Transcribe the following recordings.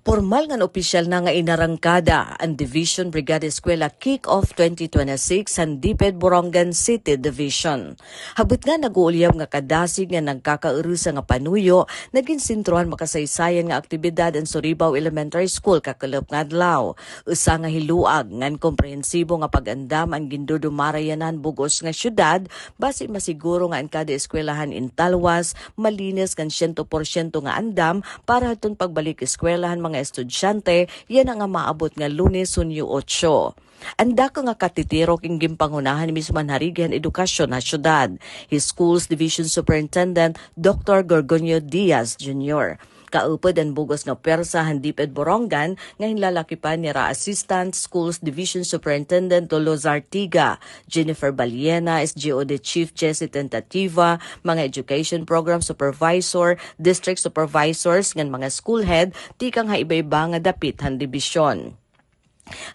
Formal nga opisyal na nga inarangkada ang Division Brigada Eskwela Kick-Off 2026 sa Diped Borongan City Division. Habot nga nag-uulyab nga kadasig nga nagkakaurusa nga panuyo, naging sintruhan makasaysayan nga aktibidad ang Suribao Elementary School kakalop nga adlaw. Usa nga hiluag ngan komprehensibo nga pag-andam ang gindudumarayanan bugos nga syudad, base masiguro nga ang kada eskwelahan in Talwas, malinis kan 100% nga andam para hatun pagbalik eskwelahan mga estudyante, yan ang maabot nga Lunes, Hunyo 8. Anda ka nga katitiro king gimpangunahan ni Ms. Manharigihan Edukasyon na syudad. His Schools Division Superintendent Dr. Gorgonio Diaz Jr. Kaupod ang bugos nga persa Diped Borongan nga hinlalakipan ni Assistant Schools Division Superintendent Toloz Artiga, Jennifer Baliena, SGOD Chief Jesse Tentativa, mga Education Program Supervisor, District Supervisors, ngan mga school head, tikang iba-iba nga dapit han dibisyon.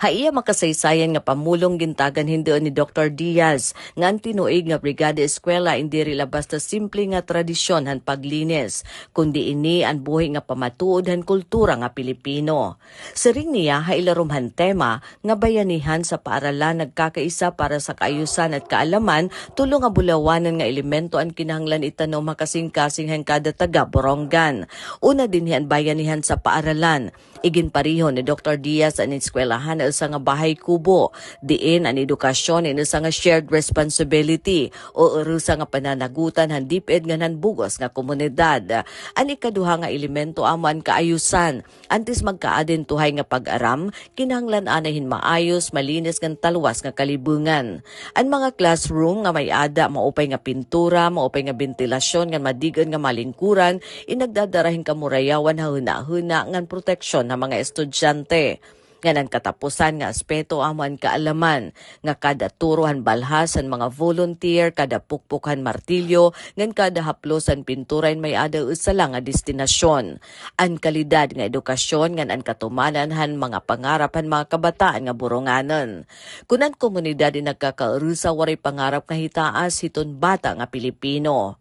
Haiya makasaysayan nga pamulong gintagan hindi ni Dr. Diaz nga ang tinuig nga Brigada Eskwela hindi rila basta simple nga tradisyon han paglinis, kundi ini ang buhay nga pamatuod han kultura nga Pilipino. Siring niya hailarumhan tema nga bayanihan sa paaralan nagkakaisa para sa kaayusan at kaalaman, tulong nga bulawanan nga elemento ang kinahanglan itanom makasing-kasing han kada taga Borongan. Una din yan bayanihan sa paaralan. Iginpariho ni Dr. Diaz ang eskwelahan sa nga bahay kubo. Diin ang edukasyon sa nga shared responsibility o urusa nga pananagutan han diped nga nanbugos nga komunidad. Ang ikaduha nga elemento aman kaayusan. Antes magkaadin tuhay nga pag-aram, kinahanglan anahin maayos, malinis nga talwas nga kalibungan. Ang mga classroom nga may ada, maupay nga pintura, maupay nga ventilasyon, nga madigan nga malingkuran, inagdadarahin kamurayawan hahuna-huna ngan proteksyon ng mga estudyante. Nga ng katapusan nga aspeto aman kaalaman, nga kada turuhan balhasan mga volunteer, kada pukpukan martilyo, ngan kada haplosan pinturan may ada usala nga destinasyon. Ang kalidad nga edukasyon ngan ang katumanan han mga pangarapan mga kabataan nga Boronganon. Kunan komunidad din nagkakaurusa waray pangarap nga hitaas hiton bata nga Pilipino.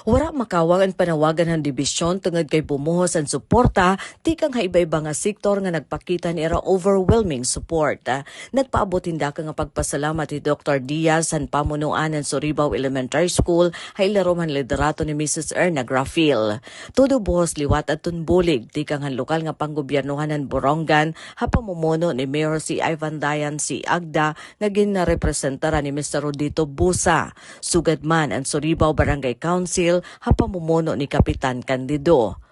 Wara makawang ang panawagan ng dibisyon tungod kay bumuhos ang suporta, tikang iba-iba nga sektor nga nagpakita ni era overwhelming support. Nagpaabot hinda ka nga pagpasalamat ni Dr. Diaz ang pamunuan ng Suribao Elementary School, hailarom han liderato ni Mrs. Erna Grafil. Todo buhos liwat at tunbulig, tikang han lokal nga panggobyernohan ng Borongan, hapamumuno ni Mayor si Ivan Dayan si Agda, nga ginarepresentara ni Mr. Rodito Busa. Sugad man ang Suribao Barangay Council, hapamumuno ni Kapitan Candido.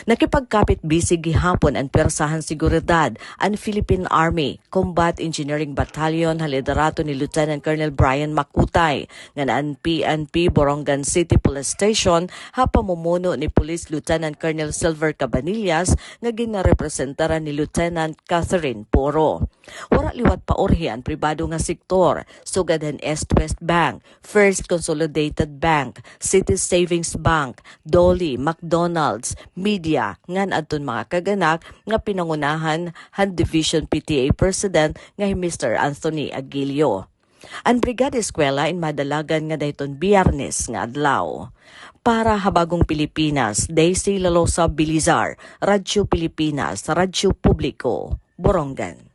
Nakipagkapit bisig gihapon ang persahan seguridad ang Philippine Army Combat Engineering Battalion haliderato ni Lieutenant Colonel Brian Makutay nga ang PNP Borongan City Police Station hapamumuno ni Police Lieutenant Colonel Silver Cabanillas nga ginarepresentara ni Lieutenant Catherine Poro. Wara liwat paorhi ang pribado nga sektor, sugad ang East-West Bank, First Consolidated Bank, City Savings Bank, Dolly, McDonald's, media ngan adton mga kaganak nga pinangunahan han Division PTA President nga Mr. Anthony Aguilio. Ang Brigada Eskwela in madalagan nga dayton Biyernes nga adlaw. Para Habagong Pilipinas, Daisy Lalosa Bilizar, Radyo Pilipinas, Radyo Publiko, Borongan.